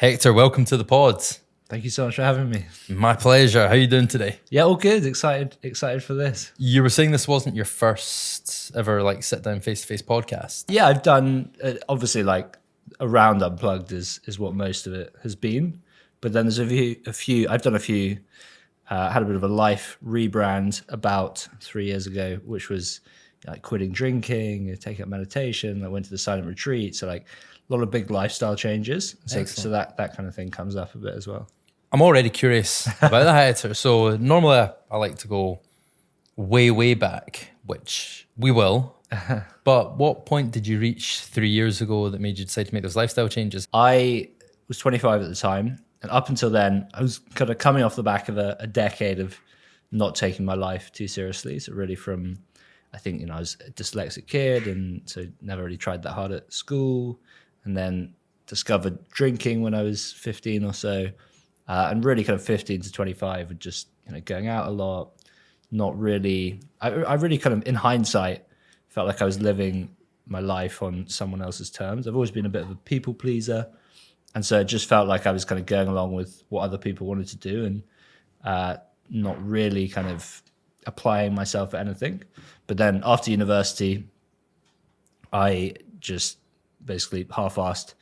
Hector, welcome to the pod. Thank you so much for having me. My pleasure. How are you doing today? Yeah, all good. Excited for this. You were saying this wasn't your first ever sit down face-to-face podcast. Yeah, I've done obviously around Unplugged is what most of it has been, but then there's a few. I've done a few. Had a bit of a life rebrand about 3 years ago, which was quitting drinking, taking up meditation. I went to the silent retreat, so a lot of big lifestyle changes. So that kind of thing comes up a bit as well. I'm already curious about that, Hector. So normally I like to go way back, which we will. But what point did you reach 3 years ago that made you decide to make those lifestyle changes? I was 25 at the time, and up until then, I was kind of coming off the back of a decade of not taking my life too seriously. So really I was a dyslexic kid, and so never really tried that hard at school, and then discovered drinking when I was 15 or so. And really kind of 15 to 25 with just going out a lot, not really, I really kind of in hindsight felt like I was living my life on someone else's terms. I've always been a bit of a people pleaser. And so it just felt like I was kind of going along with what other people wanted to do and not really kind of applying myself at anything. But then after university, I just basically half-assed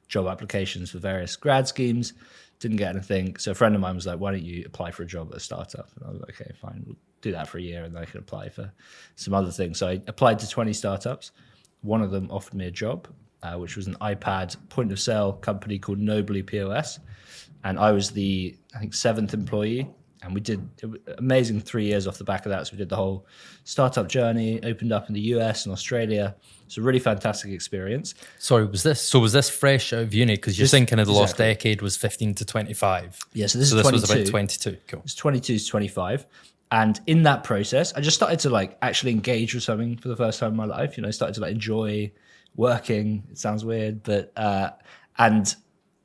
job applications for various grad schemes. Didn't get anything. So a friend of mine was like, why don't you apply for a job at a startup? And I was like, okay, fine, we'll do that for a year and then I can apply for some other things. So I applied to 20 startups. One of them offered me a job, which was an iPad point of sale company called Nobly POS. And I was the, seventh employee. And we did amazing 3 years off the back of that. So we did the whole startup journey, opened up in the US and Australia. It's a really fantastic experience. Sorry, was this fresh out of uni? Because you're saying kind of the last decade was 15 to 25. Yeah, so this was about 22. Cool. It's 22 to 25. And in that process, I just started to actually engage with something for the first time in my life. I started to enjoy working. It sounds weird, but and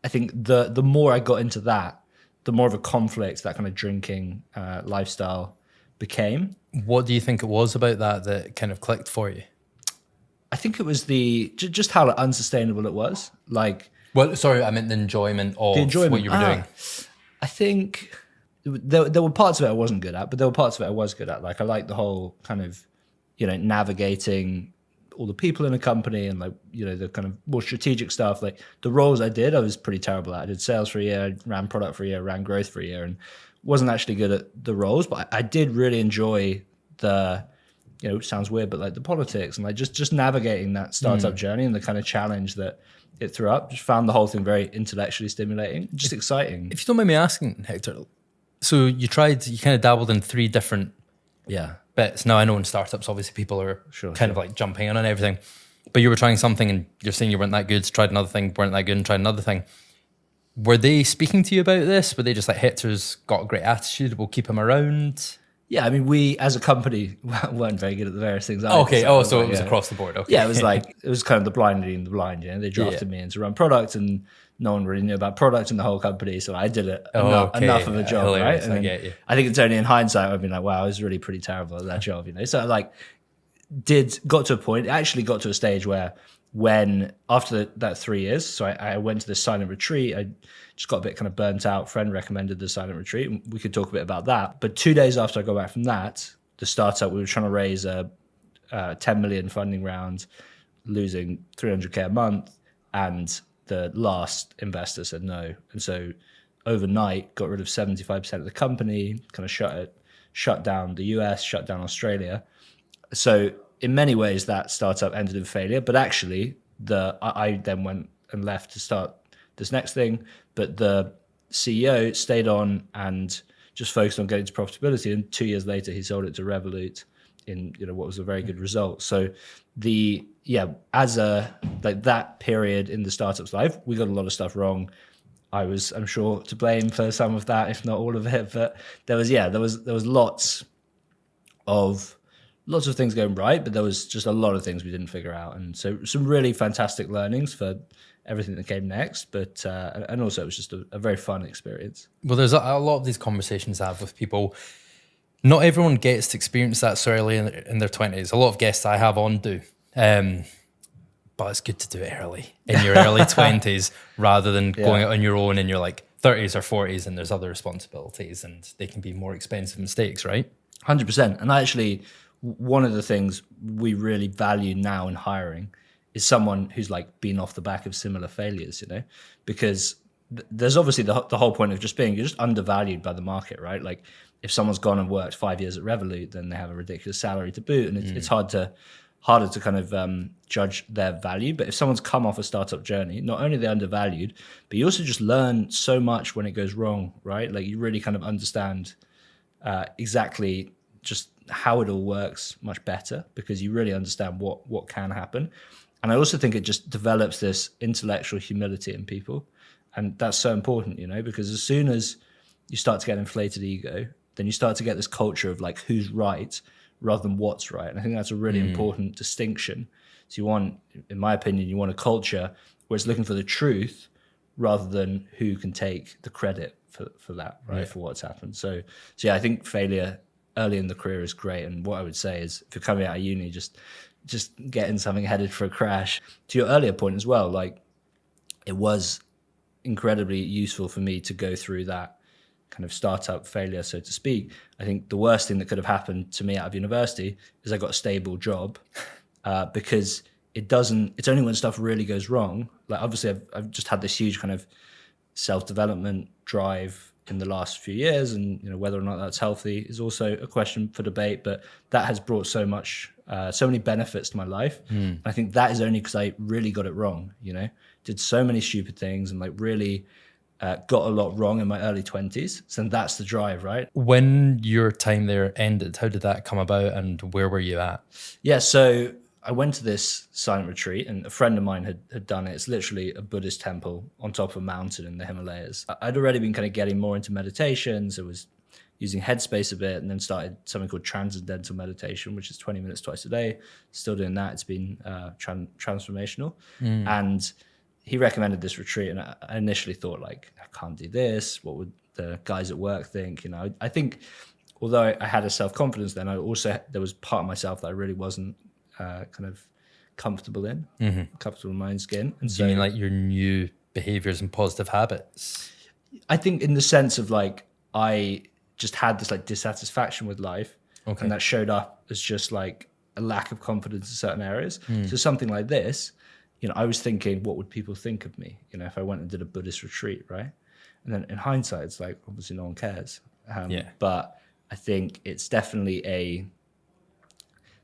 I think the more I got into that, the more of a conflict that kind of drinking lifestyle became. What do you think it was about that kind of clicked for you? I think it was just how unsustainable it was. Well, sorry, I meant the enjoyment of what you were doing. I think there were parts of it I wasn't good at, but there were parts of it I was good at. I liked the whole kind of, navigating all the people in a company and the kind of more strategic stuff. The roles I did, I was pretty terrible at. I did sales for a year, I ran product for a year, ran growth for a year, and wasn't actually good at the roles. But I did really enjoy the, it sounds weird, but the politics and just navigating that startup journey and the kind of challenge that it threw up. Just found the whole thing very intellectually stimulating, just exciting. If you don't mind me asking, Hector, so you kind of dabbled in three different bits. Now I know in startups, obviously people are kind of jumping in on everything, but you were trying something and you're saying you weren't that good, tried another thing, weren't that good, and tried another thing. Were they speaking to you about this? Were they just Hector's got a great attitude, we'll keep him around? Yeah, we as a company weren't very good at the various things. Okay, so it was across the board. Okay. Yeah, it was kind of the blind leading the blind. They drafted me in to run product, and no one really knew about product in the whole company, so I did it enough of a job, hilarious, right? I get you. I think it's only in hindsight I've been wow, I was really pretty terrible at that job, So got to a point, actually got to a stage where when after that 3 years, so I went to this silent retreat. I just got a bit kind of burnt out. Friend recommended the silent retreat, and we could talk a bit about that. But 2 days after I got back from that, the startup, we were trying to raise a 10 million funding round, losing 300K a month, and the last investor said no. And so overnight, got rid of 75% of the company, kind of shut down the US, shut down Australia. So in many ways, that startup ended in failure. But actually, I then went and left to start this next thing. But the CEO stayed on and just focused on getting to profitability. And 2 years later, he sold it to Revolut in what was a very good result. So as that period in the startup's life, we got a lot of stuff wrong. I was, I'm sure, to blame for some of that, if not all of it. But there was lots of things going right, but there was just a lot of things we didn't figure out. And so some really fantastic learnings for everything that came next. But and also it was just a very fun experience. Well, there's a lot of these conversations I have with people. Not everyone gets to experience that so early in their 20s. A lot of guests I have on do. But but it's good to do it early in your early 20s rather than going out on your own in your like 30s or 40s and there's other responsibilities and they can be more expensive mistakes, right? 100%. And actually, one of the things we really value now in hiring is someone who's like been off the back of similar failures, because there's obviously the whole point of just you're just undervalued by the market, right? Like if someone's gone and worked 5 years at Revolut, then they have a ridiculous salary to boot, and it's harder to kind of judge their value. But if someone's come off a startup journey, not only are they undervalued, but you also just learn so much when it goes wrong, right? Like you really kind of understand exactly just how it all works much better because you really understand what can happen. And I also think it just develops this intellectual humility in people. And that's so important, because as soon as you start to get inflated ego, then you start to get this culture of like who's right rather than what's right. And I think that's a really important distinction. So you want, in my opinion, you want a culture where it's looking for the truth rather than who can take the credit for that, right? For what's happened. So yeah, I think failure early in the career is great. And what I would say is if you're coming out of uni, just getting something headed for a crash. To your earlier point as well, like it was incredibly useful for me to go through that kind of startup failure, so to speak. I think the worst thing that could have happened to me out of university is I got a stable job because it's only when stuff really goes wrong. Like obviously I've just had this huge kind of self-development drive in the last few years, and whether or not that's healthy is also a question for debate, but that has brought so many benefits to my life. I think that is only because I really got it wrong, did so many stupid things and like really got a lot wrong in my early 20s. So that's the drive, right? When your time there ended, how did that come about and where were you at? Yeah, so I went to this silent retreat and a friend of mine had done it. It's literally a Buddhist temple on top of a mountain in the Himalayas. I'd already been kind of getting more into meditations. I was using Headspace a bit and then started something called transcendental meditation, which is 20 minutes twice a day. Still doing that. It's been transformational. And he recommended this retreat, and I initially thought like, I can't do this. What would the guys at work think? I think although I had a self-confidence then, there was part of myself that I really wasn't kind of comfortable in my own skin. And do you mean like your new behaviors and positive habits? I think in the sense of like, I just had this like dissatisfaction with life, and that showed up as just like a lack of confidence in certain areas. So something like this, I was thinking, what would people think of me, if I went and did a Buddhist retreat, right? And then in hindsight, it's like, obviously no one cares. But I think it's definitely a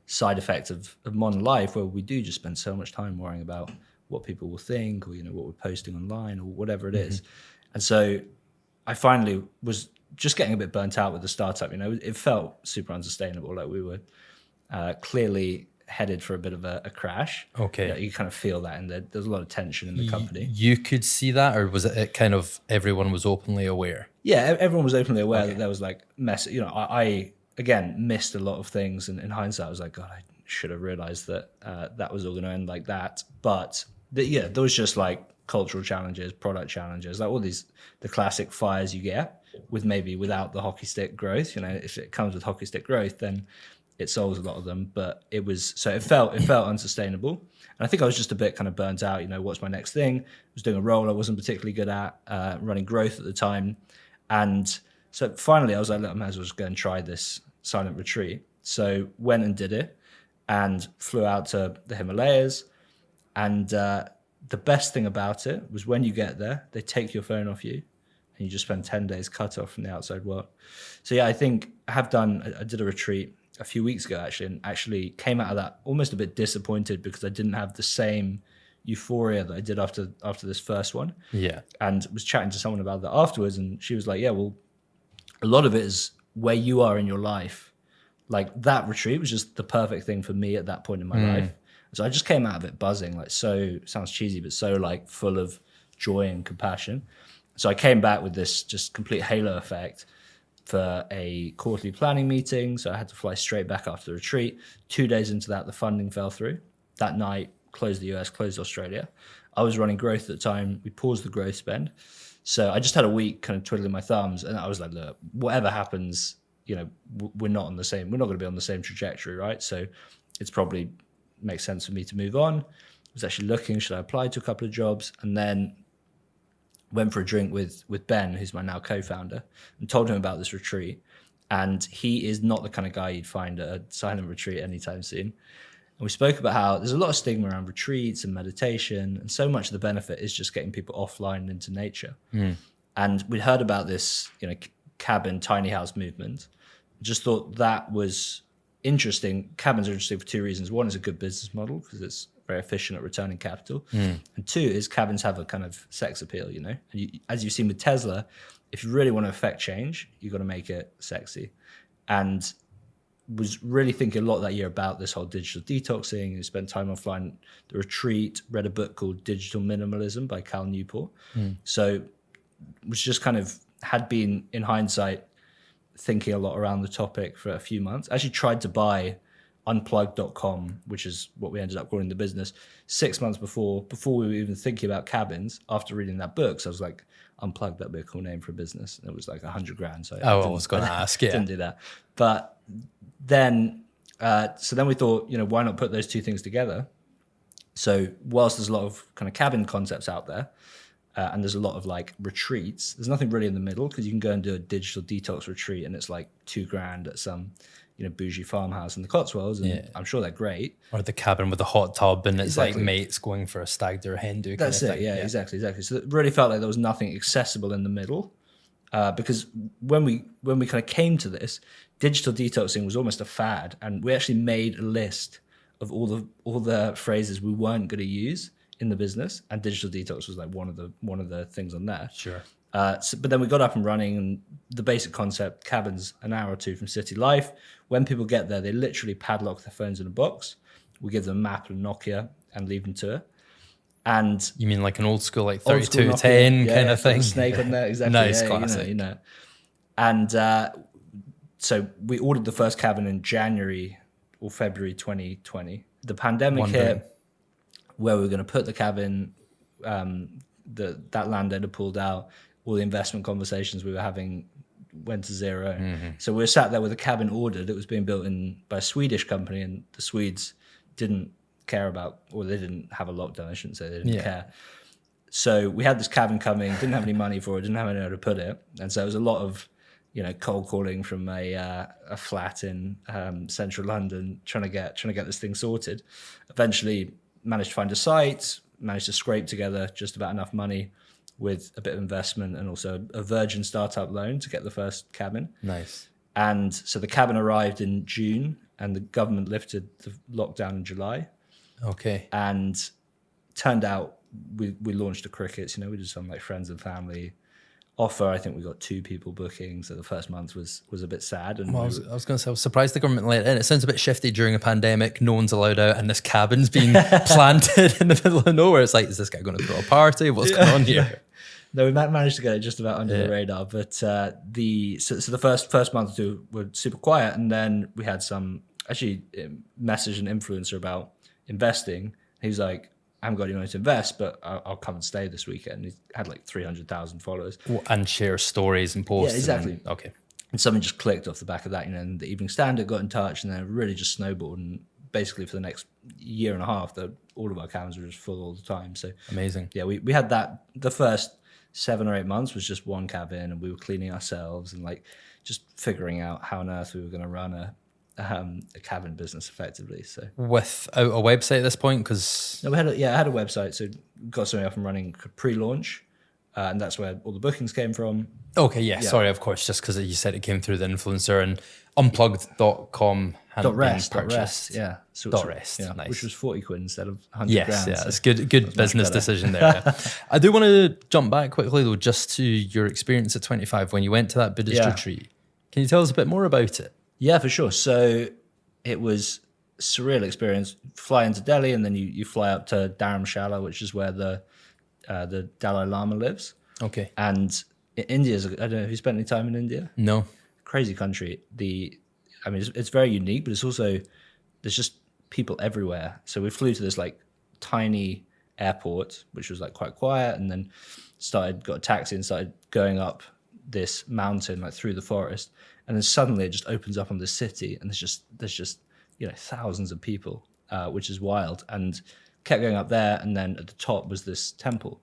side effect of modern life where we do just spend so much time worrying about what people will think or, what we're posting online or whatever it is. And so I finally was just getting a bit burnt out with the startup. It felt super unsustainable. Like we were clearly headed for a bit of a crash. Okay. You kind of feel that, and there's a lot of tension in the company. You could see that, or was it kind of everyone was openly aware? Yeah, everyone was openly aware that there was like mess. I again missed a lot of things, and in hindsight, I was like, God, I should have realized that that was all going to end like that. But there was just like cultural challenges, product challenges, like all the classic fires you get without the hockey stick growth. If it comes with hockey stick growth, then it solves a lot of them, but it felt unsustainable. And I think I was just a bit kind of burnt out. What's my next thing? I was doing a role I wasn't particularly good at, running growth at the time. And so finally I was like, look, I might as well just go and try this silent retreat. So went and did it and flew out to the Himalayas. And the best thing about it was when you get there, they take your phone off you and you just spend 10 days cut off from the outside world. So yeah, I think I did a retreat a few weeks ago and actually came out of that almost a bit disappointed because I didn't have the same euphoria that I did after this first one. Yeah. And was chatting to someone about that afterwards, and she was like, yeah, well, a lot of it is where you are in your life. Like that retreat was just the perfect thing for me at that point in my life. So I just came out of it buzzing, like so, sounds cheesy, but so like full of joy and compassion. So I came back with this just complete halo effect for a quarterly planning meeting. So I had to fly straight back after the retreat. 2 days into that, the funding fell through. That night, closed the US, closed Australia. I was running growth at the time. We paused the growth spend. So I just had a week kind of twiddling my thumbs. And I was like, look, whatever happens, we're not going to be on the same trajectory, right? So it's probably makes sense for me to move on. was actually looking, should I apply to a couple of jobs? And then went for a drink with Ben, who's my now co-founder, and told him about this retreat. And he is not the kind of guy you'd find at a silent retreat anytime soon. And we spoke about how there's a lot of stigma around retreats and meditation, and so much of the benefit is just getting people offline and into nature. And we'd heard about this, cabin, tiny house movement. Just thought that was interesting. Cabins are interesting for two reasons. One is a good business model because it's very efficient at returning capital. And two is cabins have a kind of sex appeal, And as you've seen with Tesla, if you really want to affect change, you've got to make it sexy. And was really thinking a lot that year about this whole digital detoxing. You spent time offline, the retreat, read a book called Digital Minimalism by Cal Newport. So was just kind of had been, in hindsight, thinking a lot around the topic for a few months. Actually tried to buy Unplugged.com, which is what we ended up calling the business, 6 months before we were even thinking about cabins. After reading that book, so I was like, Unplugged, that'd be a cool name for a business. And it was like $100,000. So I was going to ask, didn't do that. But then, so then we thought, why not put those two things together? So whilst there's a lot of kind of cabin concepts out there, and there's a lot of like retreats, there's nothing really in the middle, because you can go and do a digital detox retreat and it's like $2,000 at some bougie farmhouse in the Cotswolds, and I'm sure they're great. Or the cabin with a hot tub, and it's like mates going for a stag do or hen do. That's it. Yeah, exactly. So it really felt like there was nothing accessible in the middle, because when we kind of came to this, digital detoxing was almost a fad, and we actually made a list of all the phrases we weren't going to use in the business, and digital detox was like one of the things on there. Sure. But then we got up and running, and the basic concept: cabins an hour or two from city life. When people get there, they literally padlock their phones in a box. We give them a map and Nokia and leave them to it. And you mean like an old school, like 3210 kind of thing? Snake on there, exactly. Nice, classic. And so we ordered the first cabin in January or February 2020. The pandemic hit, where we were going to put the cabin. That landowner pulled out. All the investment conversations we were having went to zero. So we were sat there with a cabin ordered. It was being built by a Swedish company, and the Swedes didn't care about, or they didn't have a lockdown. I shouldn't say they didn't care. So we had this cabin coming, didn't have any money for it, didn't have anywhere to put it. And so it was a lot of, cold calling from a flat in central London, trying to get this thing sorted. Eventually managed to find a site, managed to scrape together just about enough money with a bit of investment and also a virgin startup loan to get the first cabin. Nice. And so the cabin arrived in June, and the government lifted the lockdown in July. Okay. And turned out we launched the crickets. We did some like friends and family offer. I think we got 2 people booking. So the first month was a bit sad. And I was going to say, I was surprised the government let it in. It sounds a bit shifty during a pandemic. No one's allowed out, and this cabin's being planted in the middle of nowhere. It's like, is this guy going to throw a party? What's going on here? No, we managed to get it just about under the radar. But the first month or two were super quiet, and then we had some actually message an influencer about investing. He was like, I haven't got any money to invest, but I'll come and stay this weekend. He had like 300,000 followers. And share stories and posts. Yeah, exactly. Okay. And something just clicked off the back of that, and the Evening Standard got in touch, and then it really just snowballed. And basically for the next year and a half, all of our cabins were just full all the time. So amazing. Yeah, we had that. The first 7 or 8 months was just one cabin, and we were cleaning ourselves and like just figuring out how on earth we were going to run a cabin business effectively. So without a website at this point, because no, I had a website, so got something up and running pre-launch, and that's where all the bookings came from. Okay, yeah. Sorry, of course, just because you said it came through the influencer, and unplugged.com hadn't been purchased. .rest, yeah, nice. Which was 40 quid instead of 100 yes, grand. Yeah, it's good business decision there. Yeah. I do want to jump back quickly though, just to your experience at 25 when you went to that Buddhist retreat. Can you tell us a bit more about it? Yeah, for sure. So it was a surreal experience. Fly into Delhi, and then you fly up to Dharamshala, which is where the Dalai Lama lives. Okay. And India's, I don't know, have you spent any time in India? No. Crazy country. It's very unique, but it's also, there's just people everywhere. So we flew to this like tiny airport, which was like quite quiet, and then got a taxi and started going up this mountain like through the forest. And then suddenly it just opens up on the city, and there's just thousands of people, which is wild. And kept going up there, and then at the top was this temple.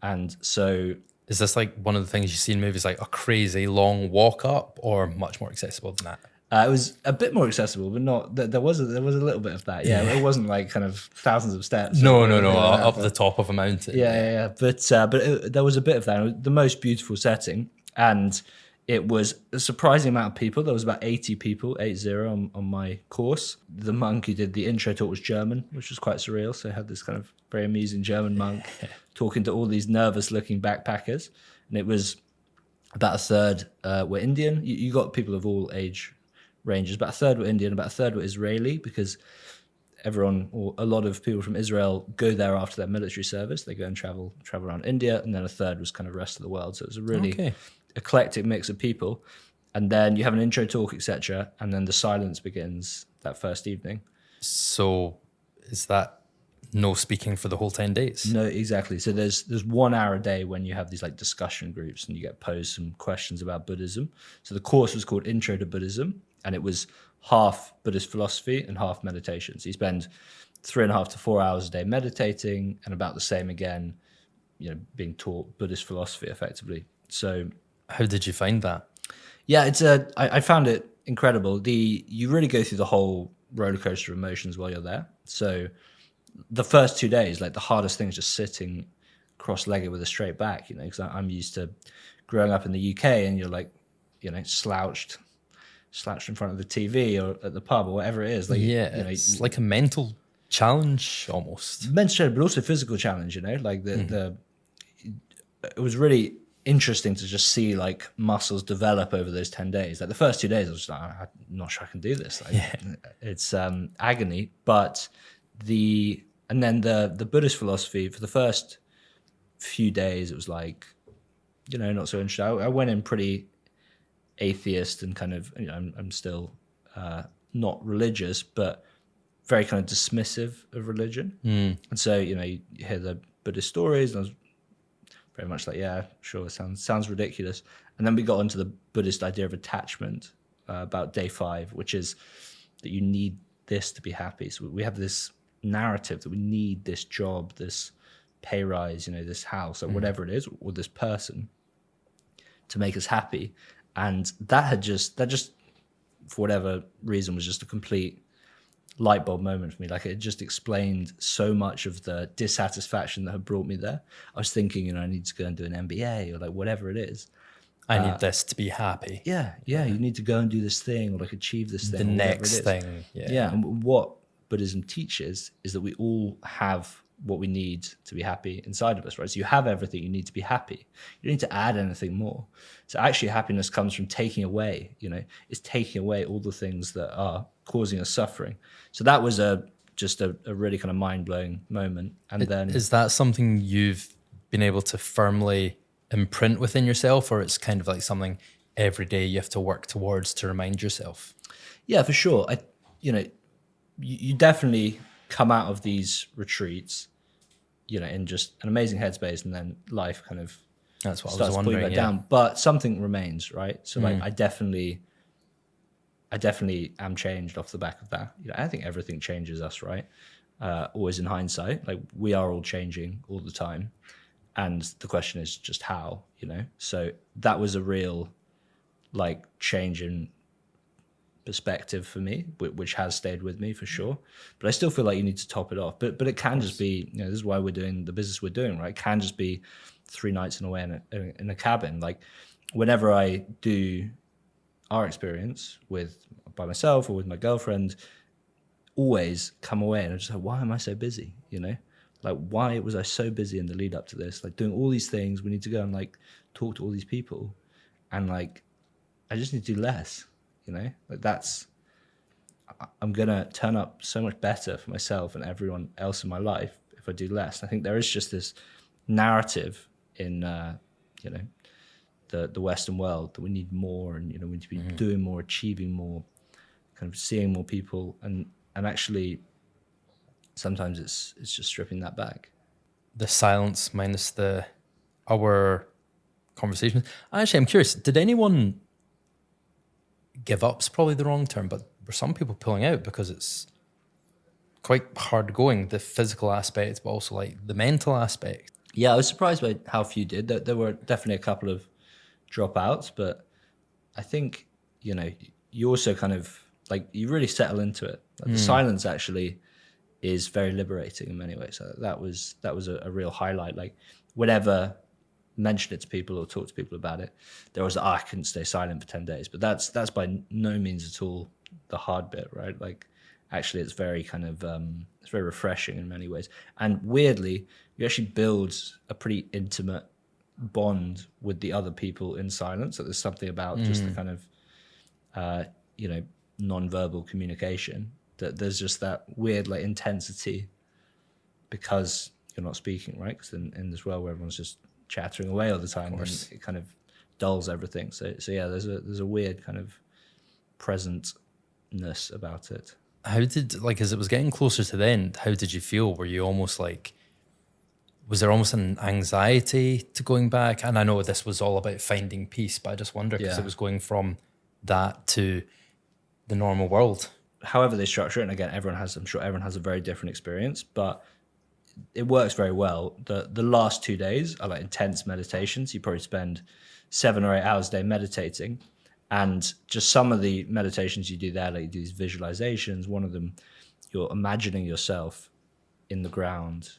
And so is this like one of the things you see in movies, like a crazy long walk up, or much more accessible than that? it was a bit more accessible, but not. There was a little bit of that. Yeah, it wasn't like kind of thousands of steps. No, up the top of a mountain. Yeah. But there was a bit of that. It was the most beautiful setting, and it was a surprising amount of people. There was about 80 people, 80 on my course. The monk who did the intro talk was German, which was quite surreal. So I had this kind of very amusing German monk talking to all these nervous-looking backpackers, and it was about a third were Indian. You got people of all age ranges. About a third were Indian, about a third were Israeli, because everyone, or a lot of people from Israel, go there after their military service. They go and travel around India, and then a third was kind of rest of the world. So it was a really eclectic mix of people. And then you have an intro talk, etc., and then the silence begins that first evening. So is that no speaking for the whole 10 days? No, exactly. So there's 1 hour a day when you have these like discussion groups, and you get posed some questions about Buddhism. So the course was called Intro to Buddhism, and it was half Buddhist philosophy and half meditation. So you spend 3.5 to 4 hours a day meditating, and about the same again, being taught Buddhist philosophy effectively. So how did you find that? Yeah, I found it incredible. You really go through the whole roller coaster of emotions while you're there. So the first 2 days, like the hardest thing is just sitting cross-legged with a straight back, because I'm used to growing up in the UK, and you're like, slouched in front of the TV or at the pub or whatever it is. Like, it's like a mental challenge almost. Mental challenge, but also physical challenge. Like it was really interesting to just see like muscles develop over those 10 days. Like the first 2 days, I was just like, I'm not sure I can do this. Like, it's agony. But and then the Buddhist philosophy for the first few days, it was like, not so interesting. I went in pretty atheist and kind of, I'm still not religious, but very kind of dismissive of religion. And so, you hear the Buddhist stories, and I was very much like, yeah, sure, sounds ridiculous. And then we got into the Buddhist idea of attachment about day 5, which is that you need this to be happy. So we have this narrative that we need this job, this pay rise, this house, or whatever it is, or this person to make us happy. And that just for whatever reason was just a complete light bulb moment for me. Like, it just explained so much of the dissatisfaction that had brought me there. I was thinking, I need to go and do an MBA or like whatever it is. I need this to be happy. Yeah. You need to go and do this thing or like achieve this thing. The next thing. Yeah. And what Buddhism teaches is that we all have what we need to be happy inside of us, right? So you have everything you need to be happy. You don't need to add anything more. So actually happiness comes from taking away, it's taking away all the things that are causing us suffering. So that was just a really kind of mind-blowing moment. And then is that something you've been able to firmly imprint within yourself, or it's kind of like something every day you have to work towards to remind yourself? Yeah, for sure. You definitely come out of these retreats, in just an amazing headspace, and then life kind of that's what starts I was wondering, pulling back down. But something remains, right? So like I definitely am changed off the back of that. I think everything changes us, right? Always in hindsight, like we are all changing all the time, and the question is just how, So that was a real like change in perspective for me, which has stayed with me for sure. But I still feel like you need to top it off. But it can just be, this is why we're doing the business we're doing, right? It can just be 3 nights away in a cabin. Like whenever I do our experience by myself or with my girlfriend, always come away and I'm just like, why am I so busy? Like why was I so busy in the lead up to this? Like doing all these things, we need to go and like talk to all these people, and like I just need to do less. Like I'm gonna turn up so much better for myself and everyone else in my life if I do less. I think there is just this narrative in the Western world that we need more, and we need to be doing more, achieving more, kind of seeing more people, and actually sometimes it's just stripping that back. The silence minus our conversation. Actually, I'm curious, did anyone give up's probably the wrong term, but were some people pulling out because it's quite hard going, the physical aspect, but also like the mental aspect. Yeah, I was surprised by how few did. There were definitely a couple of dropouts, but I think, you also kind of like, you really settle into it. Like the silence actually is very liberating in many ways. So that was a real highlight. Like whenever mention it to people or talk to people about it, there was, I couldn't stay silent for 10 days, but that's by no means at all the hard bit, right? Like actually it's very kind of, it's very refreshing in many ways. And weirdly, you actually build a pretty intimate bond with the other people in silence. So there's something about just the kind of, non-verbal communication that there's just that weird like intensity because you're not speaking, right? Because in this world where everyone's just chattering away all the time, and it kind of dulls everything. So yeah, there's a weird kind of presentness about it. How did, like, as it was getting closer to the end, how did you feel? Were you almost like, was there almost an anxiety to going back? And I know this was all about finding peace, but I just wonder because it was going from that to the normal world. However they structure it, and again, I'm sure everyone has a very different experience, but it works very well. The last 2 days are like intense meditations. You probably spend 7 or 8 hours a day meditating. And just some of the meditations you do there, like you do these visualizations. One of them, you're imagining yourself in the ground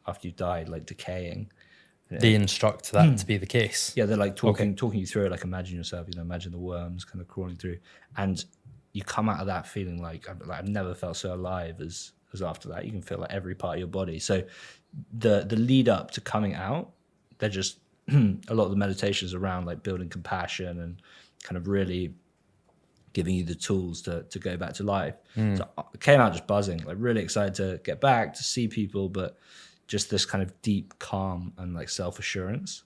after you've died, like decaying. They instruct that to be the case. Yeah, they're like talking you through it, like imagine yourself, imagine the worms kind of crawling through. And you come out of that feeling like I've never felt so alive as after that. You can feel like every part of your body. So the lead up to coming out, they're just a lot of the meditations around like building compassion and kind of really giving you the tools to go back to life. So I came out just buzzing, like really excited to get back, to see people, but just this kind of deep calm and like self-assurance,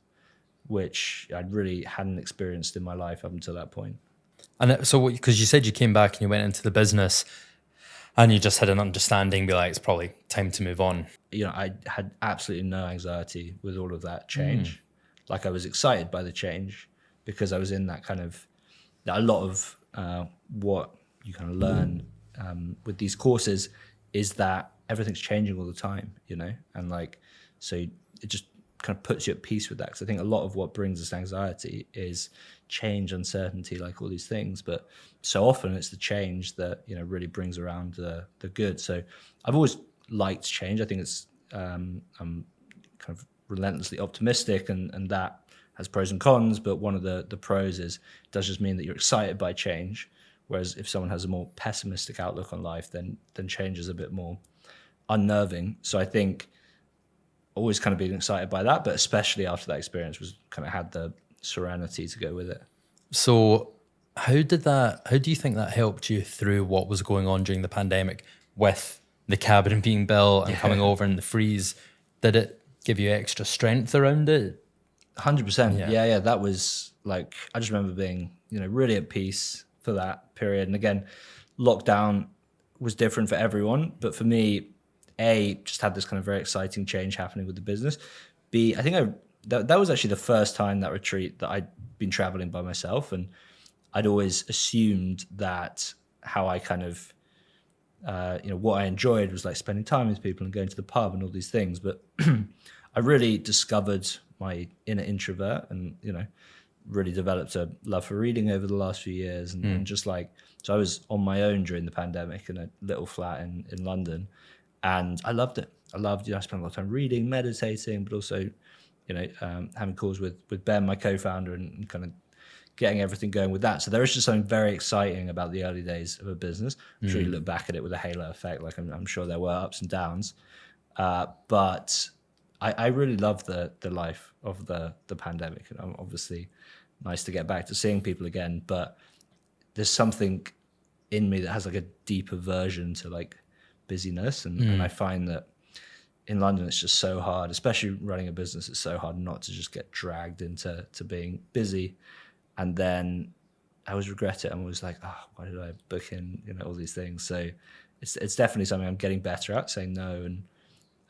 which I really hadn't experienced in my life up until that point. And so, because you said you came back and you went into the business and you just had an understanding, be like, it's probably time to move on. I had absolutely no anxiety with all of that change. Like I was excited by the change because I was in that kind of, a lot of what you kind of learn with these courses is that everything's changing all the time, and like, so it just kind of puts you at peace with that. Because I think a lot of what brings us anxiety is change, uncertainty, like all these things. But so often it's the change that, really brings around the good. So I've always liked change. I think it's, I'm kind of relentlessly optimistic, and that has pros and cons. But one of the pros is it does just mean that you're excited by change. Whereas if someone has a more pessimistic outlook on life, then change is a bit more unnerving. So I think always kind of being excited by that, but especially after that experience was kind of had the serenity to go with it. So how do you think that helped you through what was going on during the pandemic with the cabin being built and coming over in the freeze? Did it give you extra strength around it? 100%. Yeah. That was like, I just remember being, really at peace for that period. And again, lockdown was different for everyone, but for me, A, just had this kind of very exciting change happening with the business. B, I think that was actually the first time, that retreat, that I'd been traveling by myself. And I'd always assumed that how I kind of, what I enjoyed was like spending time with people and going to the pub and all these things. But I really discovered my inner introvert and, really developed a love for reading over the last few years. And just like, so I was on my own during the pandemic in a little flat in London. And I loved it. I spent a lot of time reading, meditating, but also, having calls with Ben, my co-founder, and kind of getting everything going with that. So there is just something very exciting about the early days of a business. I'm sure you look back at it with a halo effect. Like I'm sure there were ups and downs, but I really loved the life of the pandemic. And obviously, nice to get back to seeing people again. But there's something in me that has like a deep aversion to like busyness, and I find that in London it's just so hard, especially running a business. It's so hard not to just get dragged into being busy, and then I always regret it. I'm always like, why did I book in all these things? So it's definitely something I'm getting better at, saying no.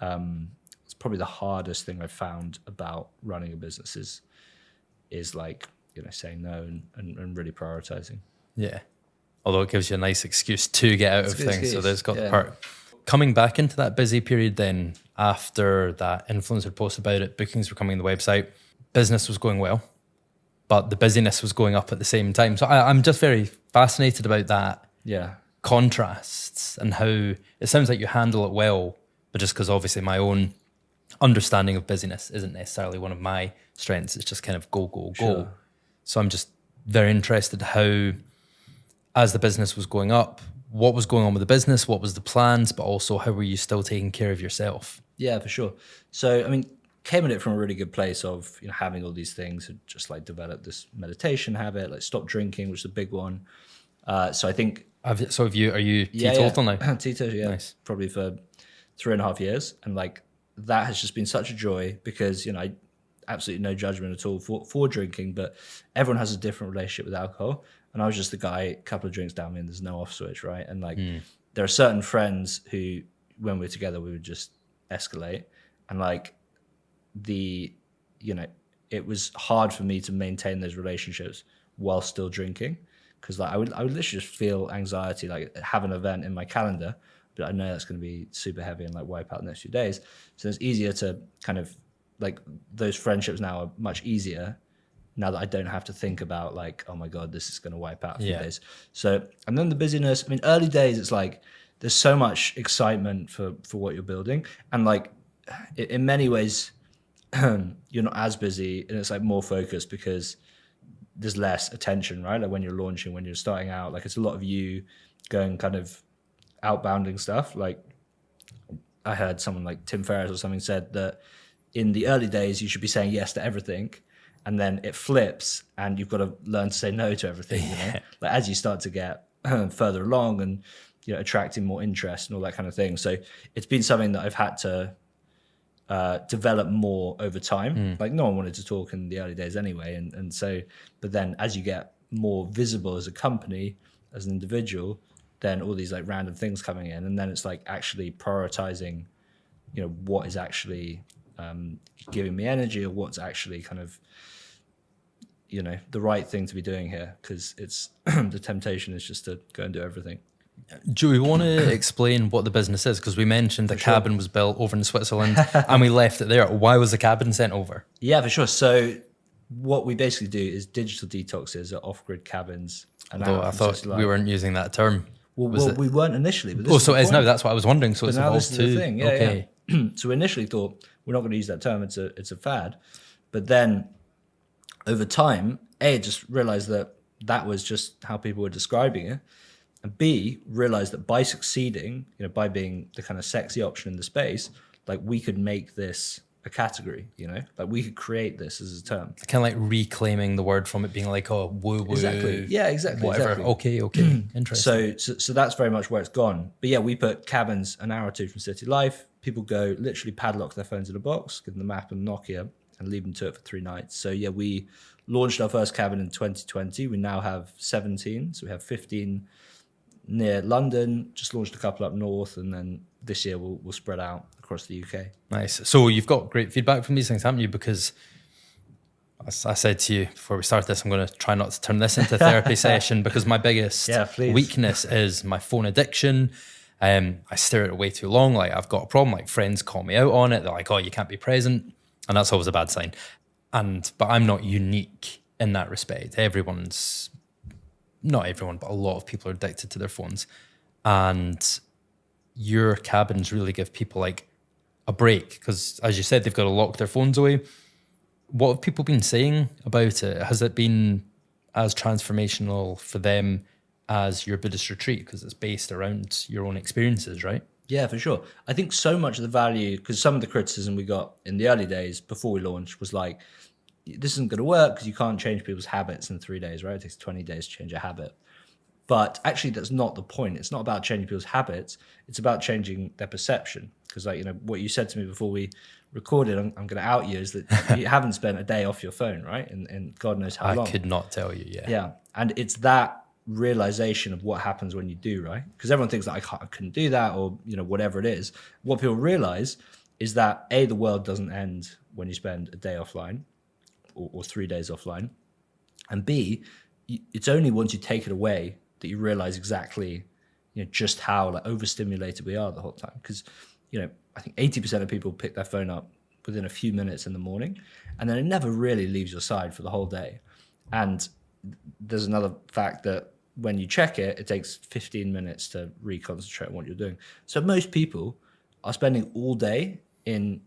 And it's probably the hardest thing I've found about running a business is like saying no and really prioritizing. Yeah. Although it gives you a nice excuse to get out of things. So there's got the part. coming back into that busy period then, after that influencer post about it, bookings were coming on the website, business was going well, but the busyness was going up at the same time. So I'm just very fascinated about that contrasts and how it sounds like you handle it well, but just because obviously my own understanding of busyness isn't necessarily one of my strengths. It's just kind of go, go, go. Sure. So I'm just very interested how, as the business was going up, what was going on with the business, what was the plans, but also how were you still taking care of yourself? Yeah, for sure. So, I mean, came at it from a really good place of, you know, having all these things and just like develop this meditation habit, like stop drinking, which is a big one. So I think... Are you teetotal now? Teetotal, yeah. Nice. Probably for 3.5 years. And like, that has just been such a joy because, you know, I absolutely no judgment at all for drinking, but everyone has a different relationship with alcohol. And I was just the guy, a couple of drinks down me and there's no off switch, right? And like, there are certain friends who, when we were together, we would just escalate. And like it was hard for me to maintain those relationships while still drinking. Cause like I would literally just feel anxiety, like have an event in my calendar, but I know that's going to be super heavy and like wipe out the next few days. So it's easier to kind of like, those friendships now are much easier now that I don't have to think about like, oh my God, this is going to wipe out a few days. So, and then the busyness, I mean, early days, it's like, there's so much excitement for what you're building. And like, in many ways, you're not as busy and it's like more focused because there's less attention, right? Like when you're launching, when you're starting out, like it's a lot of you going kind of outbounding stuff. Like I heard someone like Tim Ferriss or something said that in the early days, you should be saying yes to everything. And then it flips and you've got to learn to say no to everything, you know? Like as you start to get further along and, you know, attracting more interest and all that kind of thing. So it's been something that I've had to develop more over time. Like no one wanted to talk in the early days anyway. And so, but then as you get more visible as a company, as an individual, then all these like random things coming in. And then it's like actually prioritizing, you know, what is actually giving me energy or what's actually kind of, you know, the right thing to be doing here. Cause it's the temptation is just to go and do everything. Do we want to explain what the business is? Because we mentioned the cabin was built over in Switzerland and we left it there. Why was the cabin sent over? Yeah, for sure. So what we basically do is digital detoxes at off-grid cabins. Although I thought we weren't using that term. Well, we weren't initially. But this so it is now. That's what I was wondering. So it's now evolved this is the thing. Yeah, okay. Yeah. So we initially thought we're not going to use that term. It's a fad. But then over time, A, just realized that was just how people were describing it. And B, realized that by succeeding, you know, by being the kind of sexy option in the space, like we could make this a category, you know, like we could create this as a term. Kind of like reclaiming the word from it being like, oh, woo woo. Exactly. Yeah, exactly. Whatever. Exactly. Okay. Interesting. So that's very much where it's gone. But yeah, we put cabins an hour or two from city life. People go literally padlock their phones in a box, give them the map and Nokia, and leave them to it for 3 nights. So yeah, we launched our first cabin in 2020. We now have 17. So we have 15 near London, just launched a couple up north, and then this year we'll spread out across the UK. Nice. So you've got great feedback from these things, haven't you? Because as I said to you before we start this, I'm going to try not to turn this into a therapy session because my biggest weakness is my phone addiction. I stare at it way too long. Like I've got a problem. Like friends call me out on it. They're like, "Oh, you can't be present," and that's always a bad sign. But I'm not unique in that respect. Not everyone, but a lot of people are addicted to their phones. And your cabins really give people like a break because, as you said, they've got to lock their phones away. What have people been saying about it? Has it been as transformational for them as your Buddhist retreat? Because it's based around your own experiences, right? Yeah, for sure. I think so much of the value, because some of the criticism we got in the early days before we launched was like, this isn't going to work because you can't change people's habits in 3 days, right? It takes 20 days to change a habit. But actually, that's not the point. It's not about changing people's habits. It's about changing their perception. Because, like, you know, what you said to me before we recorded, I'm going to out you, is that you haven't spent a day off your phone, right? And God knows how long. I could not tell you, yeah. Yeah. And it's that realization of what happens when you do, right? Because everyone thinks that I couldn't do that or, you know, whatever it is. What people realize is that, A, the world doesn't end when you spend a day offline. Or 3 days offline, and B, it's only once you take it away that you realize exactly, just how like overstimulated we are the whole time. Because, I think 80% of people pick their phone up within a few minutes in the morning, and then it never really leaves your side for the whole day. And there's another fact that when you check it, it takes 15 minutes to reconcentrate on what you're doing. So most people are spending all day in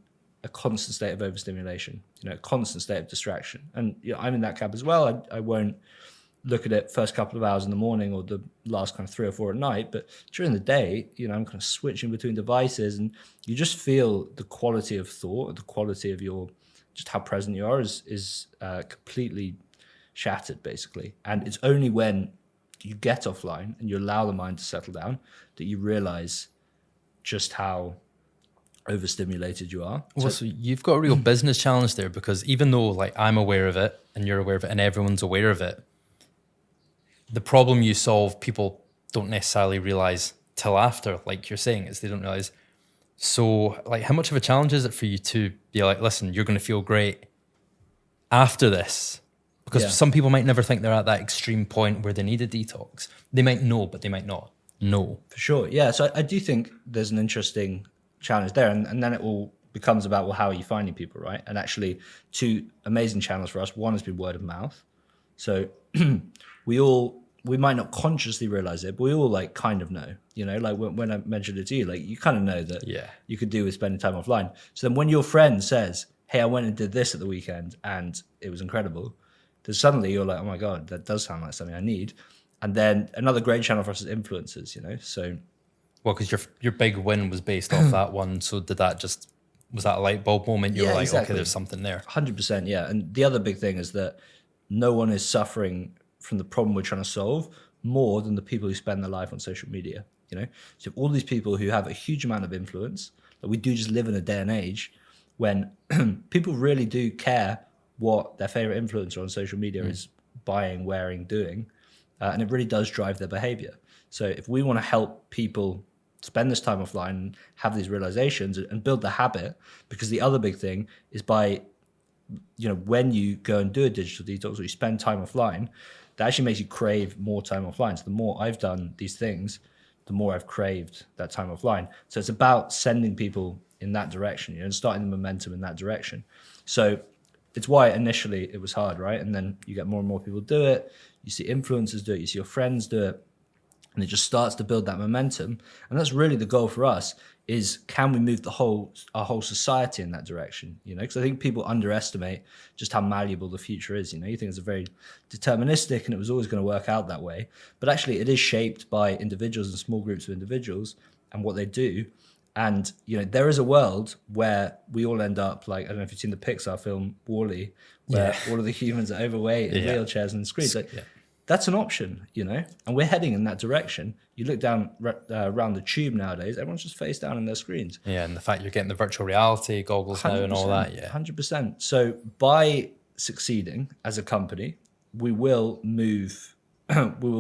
a constant state of overstimulation, a constant state of distraction. And I'm in that camp as well. I won't look at it first couple of hours in the morning or the last kind of 3 or 4 at night, but during the day, I'm kind of switching between devices, and you just feel the quality of thought, the quality of just how present you are is completely shattered, basically. And it's only when you get offline and you allow the mind to settle down that you realize just how overstimulated you are. Well, so you've got a real business challenge there, because even though like I'm aware of it and you're aware of it and everyone's aware of it, the problem you solve, people don't necessarily realize till after, like you're saying, is they don't realize. So like, how much of a challenge is it for you to be like, listen, you're going to feel great after this? Because some people might never think they're at that extreme point where they need a detox. They might know, but they might not know. For sure. Yeah. So I do think there's an interesting challenge there. And then it all becomes about, well, how are you finding people, right? And actually 2 amazing channels for us. One has been word of mouth. So we might not consciously realize it, but we all like kind of know, like when I mentioned it to you, like you kind of know that you could do with spending time offline. So then when your friend says, hey, I went and did this at the weekend and it was incredible, then suddenly you're like, oh my God, that does sound like something I need. And then another great channel for us is influencers, so. Well, because your big win was based off that one. So was that a light bulb moment? You were like, exactly. Okay, there's something there. 100%, yeah. And the other big thing is that no one is suffering from the problem we're trying to solve more than the people who spend their life on social media, So all these people who have a huge amount of influence, like we do just live in a day and age when people really do care what their favorite influencer on social media is buying, wearing, doing. And it really does drive their behavior. So if we want to help people spend this time offline and have these realizations and build the habit, because the other big thing is by, when you go and do a digital detox or you spend time offline, that actually makes you crave more time offline. So the more I've done these things, the more I've craved that time offline. So it's about sending people in that direction, and starting the momentum in that direction. So it's why initially it was hard, right? And then you get more and more people do it. You see influencers do it. You see your friends do it. And it just starts to build that momentum. And that's really the goal for us, is can we move our whole society in that direction? Because I think people underestimate just how malleable the future is. You think it's a very deterministic and it was always going to work out that way. But actually it is shaped by individuals and small groups of individuals and what they do. And, there is a world where we all end up like, I don't know if you've seen the Pixar film WALL-E, where all of the humans are overweight in wheelchairs and screens. That's an option, and we're heading in that direction. You look down around the tube nowadays, everyone's just face down in their screens. Yeah, and the fact you're getting the virtual reality goggles now and all that. Yeah, 100%. So by succeeding as a company, we will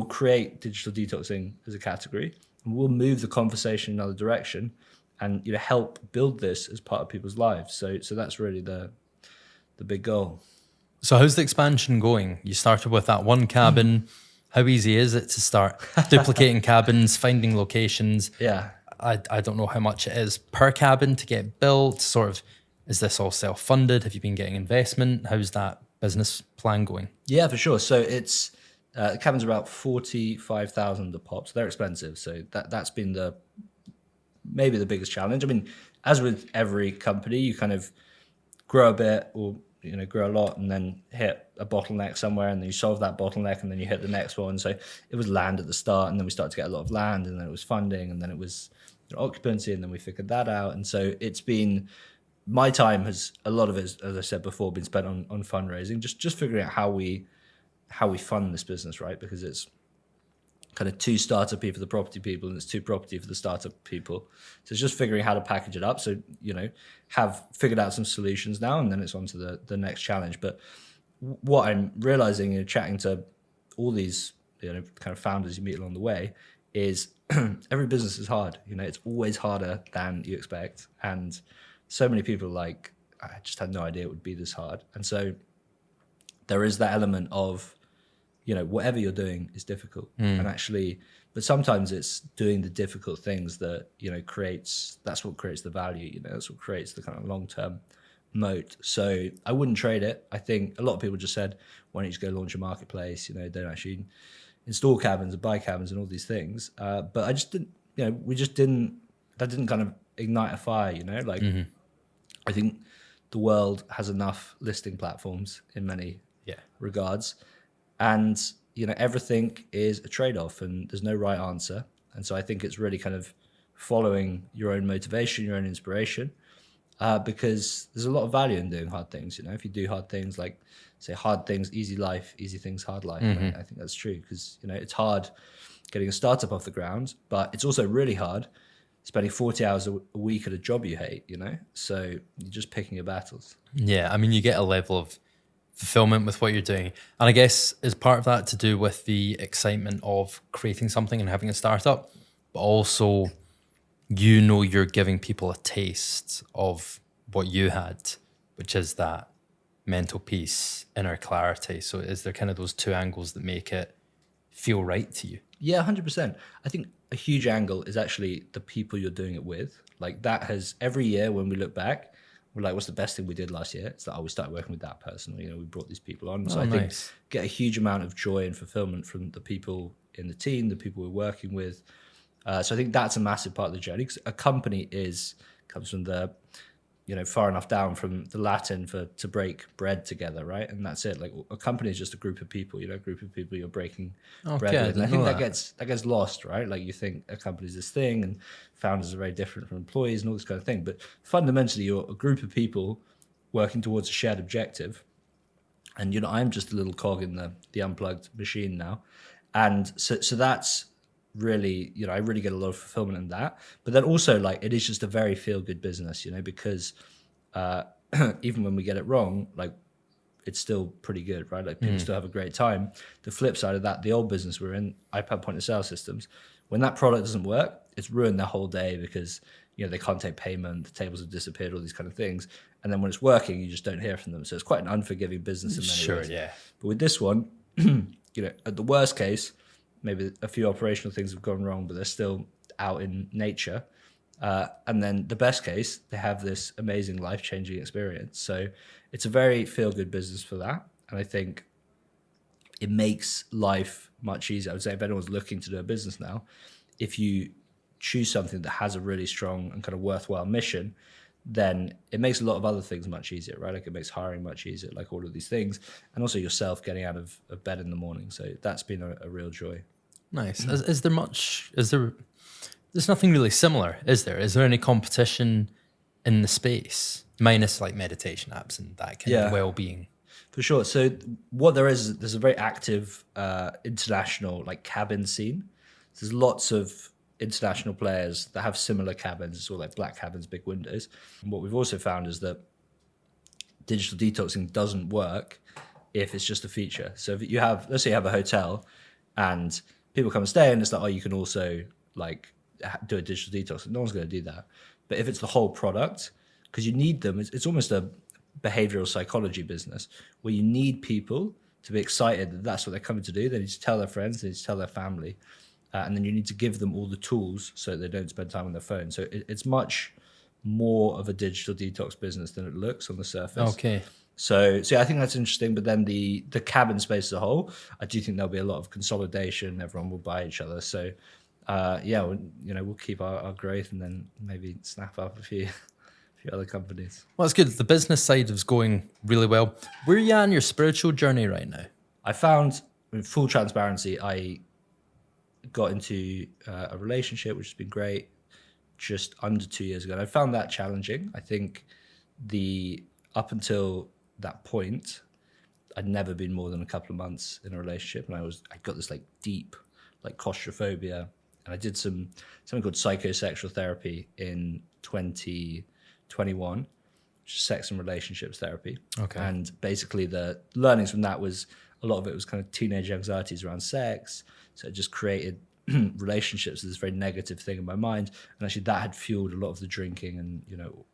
create digital detoxing as a category, and we'll move the conversation in another direction, and help build this as part of people's lives. So that's really the big goal. So how's the expansion going? You started with that one cabin. How easy is it to start duplicating cabins, finding locations? Yeah. I don't know how much it is per cabin to get built. Sort of, is this all self-funded? Have you been getting investment? How's that business plan going? Yeah, for sure. So it's, the cabins are about 45,000 a pop. So they're expensive. So that's been maybe the biggest challenge. I mean, as with every company, you kind of grow a bit or grow a lot and then hit a bottleneck somewhere, and then you solve that bottleneck and then you hit the next one. So it was land at the start, and then we started to get a lot of land, and then it was funding, and then it was occupancy, and then we figured that out. And so it's been, my time has, a lot of it, as I said before, been spent on fundraising, just figuring out how we fund this business, right? Because it's kind of 2 startup for the property people, and it's 2 property for the startup people. So it's just figuring how to package it up. So, have figured out some solutions now, and then it's on to the next challenge. But what I'm realizing, chatting to all these, kind of founders you meet along the way, is every business is hard. It's always harder than you expect. And so many people are like, I just had no idea it would be this hard. And so there is that element of whatever you're doing is difficult. And actually, but sometimes it's doing the difficult things that, that's what creates the value, that's what creates the kind of long-term moat. So I wouldn't trade it. I think a lot of people just said, why don't you just go launch a marketplace? Don't actually install cabins and buy cabins and all these things. But I just didn't, that didn't kind of ignite a fire, I think the world has enough listing platforms in many regards. And, everything is a trade-off and there's no right answer. And so I think it's really kind of following your own motivation, your own inspiration, because there's a lot of value in doing hard things. If you do hard things, like say hard things, easy life, easy things, hard life. I think that's true because, it's hard getting a startup off the ground, but it's also really hard spending 40 hours a week at a job you hate, so you're just picking your battles. Yeah. I mean, you get a level of fulfillment with what you're doing. And I guess is part of that to do with the excitement of creating something and having a startup, but also, you're giving people a taste of what you had, which is that mental peace, inner clarity. So is there kind of those two angles that make it feel right to you? Yeah, 100%. I think a huge angle is actually the people you're doing it with. Like that has, every year when we look back, we're like, what's the best thing we did last year? It's like, we started working with that person. We brought these people on. So I think get a huge amount of joy and fulfillment from the people in the team, the people we're working with. So I think that's a massive part of the journey. Because a company comes from the, far enough down from the Latin to break bread together, right? And that's it. Like a company is just a group of people, a group of people you're breaking bread with. And I think that gets lost, right? Like you think a company is this thing and founders are very different from employees and all this kind of thing. But fundamentally, you're a group of people working towards a shared objective. And, I'm just a little cog in the Unplugged machine now. And so that's really, I really get a lot of fulfillment in that. But then also, like, it is just a very feel-good business, because even when we get it wrong, like, it's still pretty good, right? Like, people still have a great time. The flip side of that, the old business we're in, iPad point-of-sale systems, when that product doesn't work, it's ruined their whole day because, they can't take payment, the tables have disappeared, all these kind of things. And then when it's working, you just don't hear from them. So it's quite an unforgiving business in many ways. Yeah. But with this one, at the worst case, maybe a few operational things have gone wrong, but they're still out in nature. And then the best case, they have this amazing life-changing experience. So it's a very feel-good business for that. And I think it makes life much easier. I would say if anyone's looking to do a business now, if you choose something that has a really strong and kind of worthwhile mission, then it makes a lot of other things much easier, right? Like it makes hiring much easier, like all of these things. And also yourself getting out of bed in the morning. So that's been a real joy. Nice. There's nothing really similar, is there? Is there any competition in the space, minus like meditation apps and that kind of well-being? For sure. So what there is, there's a very active international like cabin scene. So there's lots of international players that have similar cabins. It's all like black cabins, big windows. And what we've also found is that digital detoxing doesn't work if it's just a feature. So if you have, let's say you have a hotel and people come and stay and it's like, you can also like do a digital detox. No one's going to do that. But if it's the whole product, because you need them, it's almost a behavioral psychology business where you need people to be excited that that's what they're coming to do. They need to tell their friends, they need to tell their family. And then you need to give them all the tools so they don't spend time on their phone. So it's much more of a digital detox business than it looks on the surface. Okay. So I think that's interesting. But then the cabin space as a whole, I do think there'll be a lot of consolidation. Everyone will buy each other. So we'll keep our growth and then maybe snap up a few other companies. Well, it's good. The business side is going really well. Where are you on your spiritual journey right now? I found, in full transparency, I got into a relationship, which has been great, just under 2 years ago. And I found that challenging. I think up until that point, I'd never been more than a couple of months in a relationship. And I got this like deep like claustrophobia. And I did something called psychosexual therapy in 2021, which is sex and relationships therapy. Okay. And basically the learnings from that was, a lot of it was kind of teenage anxieties around sex. So it just created relationships as this very negative thing in my mind. And actually that had fueled a lot of the drinking and,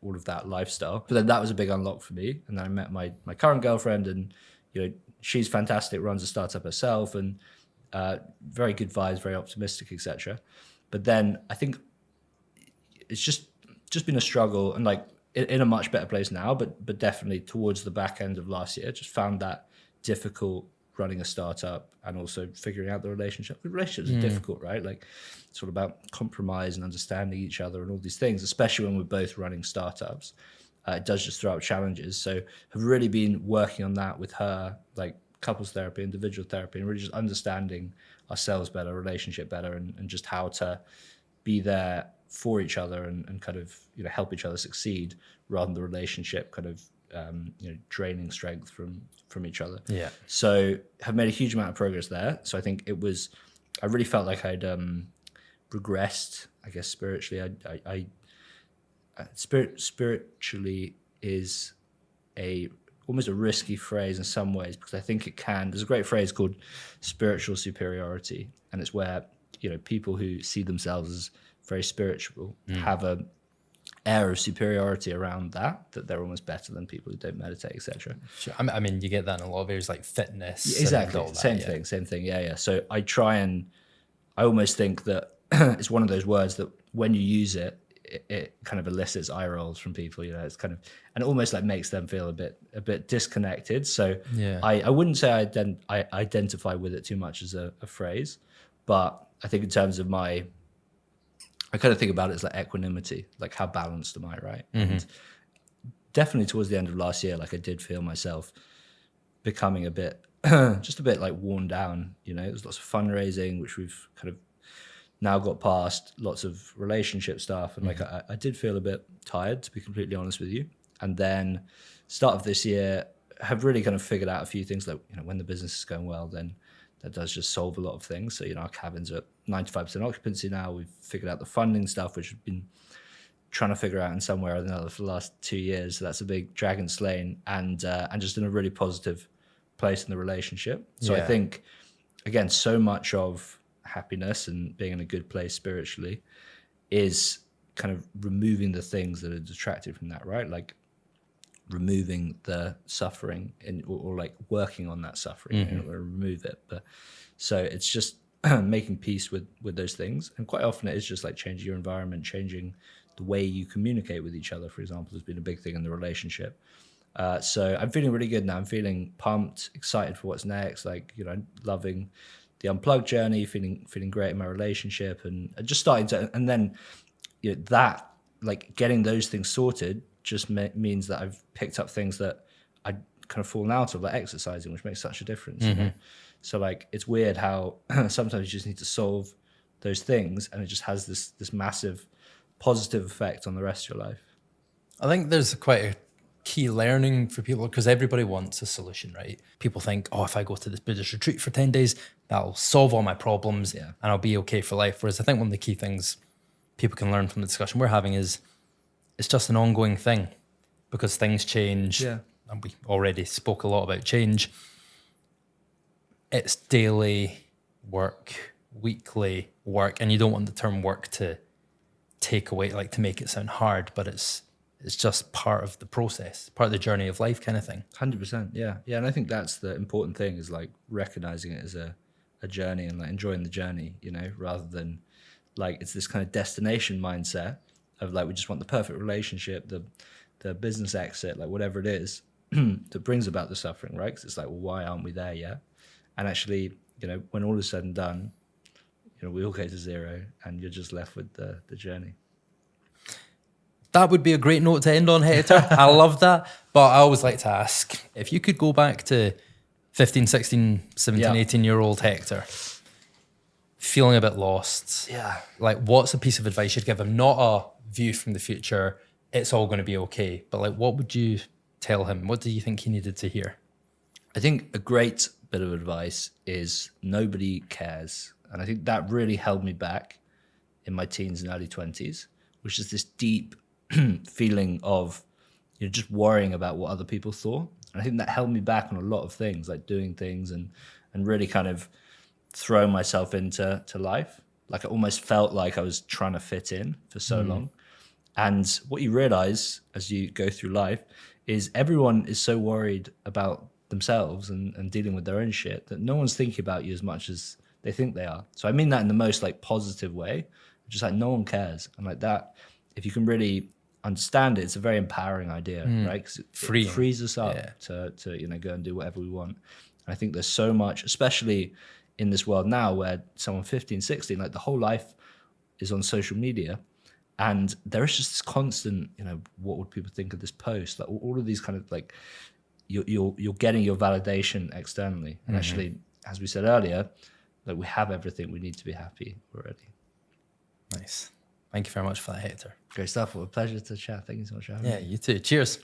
all of that lifestyle. But then that was a big unlock for me. And then I met my current girlfriend and, she's fantastic, runs a startup herself, and very good vibes, very optimistic, etc. But then I think it's just been a struggle, and like in a much better place now, but definitely towards the back end of last year, just found that difficult running a startup and also figuring out the relationship. The relationships are difficult, right? Like it's all about compromise and understanding each other and all these things, especially when we're both running startups. It does just throw up challenges. So have really been working on that with her, like couples therapy, individual therapy, and really just understanding ourselves better, relationship better, and just how to be there for each other and kind of, you know, help each other succeed rather than the relationship kind of, you know, draining strength from each other. Yeah. So have made a huge amount of progress there. So I think I really felt like I'd regressed, I guess, spiritually. Spiritually is almost a risky phrase in some ways, because I think there's a great phrase called spiritual superiority. And it's where, you know, people who see themselves as very spiritual have a air of superiority around that they're almost better than people who don't meditate, etc. Sure. I mean, you get that in a lot of areas like fitness. Yeah, exactly. All that, Same thing. Yeah. So I almost think that it's one of those words that when you use it, it kind of elicits eye rolls from people, you know. It's kind of, and it almost like makes them feel a bit disconnected. So yeah. I wouldn't say I identify with it too much as a phrase, but I think in terms of I kind of think about it as like equanimity, like how balanced am I, right? Mm-hmm. And definitely towards the end of last year, like I did feel myself becoming a bit, just a bit like worn down, you know. There's lots of fundraising, which we've kind of now got past, lots of relationship stuff. And like, I did feel a bit tired, to be completely honest with you. And then start of this year, have really kind of figured out a few things, like, you know, when the business is going well, then that does just solve a lot of things. So, you know, our cabin's at 95% occupancy now. We've figured out the funding stuff, which we've been trying to figure out in some way or another for the last 2 years. So that's a big dragon slain, and just in a really positive place in the relationship. So I think, again, so much of happiness and being in a good place spiritually is kind of removing the things that are detracted from that, right? Like removing the suffering or like working on that suffering, you know, or remove it. But so it's just making peace with those things. And quite often it is just like changing your environment, changing the way you communicate with each other, for example, has been a big thing in the relationship. So I'm feeling really good now. I'm feeling pumped, excited for what's next. Like, you know, loving the Unplugged journey, feeling great in my relationship, and just starting to, and then, you know, that, like getting those things sorted just means that I've picked up things that I kind of fallen out of, like exercising, which makes such a difference. You know? So like, it's weird how sometimes you just need to solve those things, and it just has this massive positive effect on the rest of your life. I think there's quite a key learning for people, because everybody wants a solution, right? People think, oh, if I go to this Buddhist retreat for 10 days, that'll solve all my problems and I'll be okay for life. Whereas I think one of the key things people can learn from the discussion we're having is it's just an ongoing thing, because things change. Yeah. And we already spoke a lot about change. It's daily work, weekly work, and you don't want the term work to take away, like to make it sound hard, but it's just part of the process, part of the journey of life kind of thing. 100%. Yeah. And I think that's the important thing, is like recognizing it as a journey and like enjoying the journey, you know, rather than like it's this kind of destination mindset of like, we just want the perfect relationship, the business exit, like whatever it is that brings about the suffering, right? Because it's like, well, why aren't we there yet? And actually, you know, when all is said and done, you know, we all go to zero and you're just left with the journey. That would be a great note to end on, Hector. I love that. But I always like to ask, if you could go back to 15, 16, 17, 18-year-old Hector, feeling a bit lost, like what's a piece of advice you'd give him? Not a view from the future, it's all going to be okay, but like what would you tell him? What do you think he needed to hear? I think a great bit of advice is nobody cares. And I think that really held me back in my teens and early 20s, which is this deep feeling of, you know, just worrying about what other people thought. And I think that held me back on a lot of things, like doing things and really kind of throwing myself into life. Like I almost felt like I was trying to fit in for so long. And what you realize as you go through life is everyone is so worried about themselves and dealing with their own shit, that no one's thinking about you as much as they think they are. So I mean that in the most like positive way, just like no one cares. And like that, if you can really understand it, it's a very empowering idea, right? Because it frees us up to go and do whatever we want. And I think there's so much, especially in this world now where someone 15, 16, like the whole life is on social media. And there is just this constant, what would people think of this post? Like all of these kind of like, you're getting your validation externally. And actually, as we said earlier, like we have everything we need to be happy already. Nice. Thank you very much for that, Hector. Great stuff. What a pleasure to chat. Thank you so much for having me. Yeah, you too. Cheers.